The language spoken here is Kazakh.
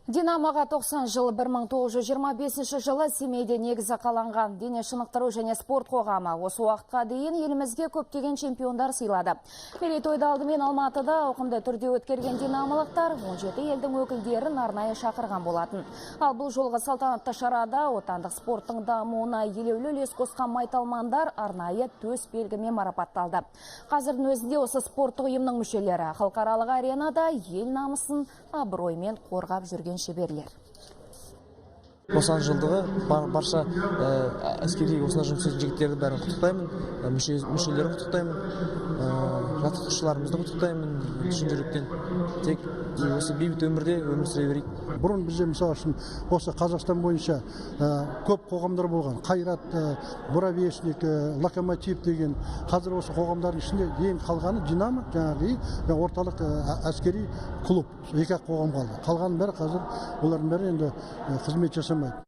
Динамоға 90 жыл 1925 жылы Семейде негізі қаланған дене шынықтыру және спорт қоғамы осы уақытқа дейін елімізге көптеген чемпиондар сыйлады. Мерейтойды алдымен Алматыда ауқымды түрде өткерген динамолықтар 17 елдің өкілдерін арнайы шақырған болатын. Ал бұл жолғы салтанатты шарада отандық спорттың дамуына елеулі үлес қосқан майталмандар арнайы төс белгімен марапатталды. Қазірдің өзінде осы спорттық ұйымның мүшелері халықаралық аренада ел намысын абыроймен қорғап жүрген шеберлер. 90 жылдығы барша әскери осында жұмыс істейтін жігіттерді бәрін құттықтаймын, мүшелерін құттықтаймын, жаттықтырушыларымызды құттықтаймын шын жүректен. Тек осы бейбіт өмірде өмір сүре берейік. Бұрын бізде мысалы үшін осы Қазақстан бойынша көп қоғамдар болған. Қайрат, Буравешник, Локомотив деген қазір осы қоғамдардың ішінде ең қалғаны Динамо, жаңағы орталық әскери клуб, екі қоғам қалды. Қалғанның бәрі қазір олардың бәрі енді қызмет жасамайды.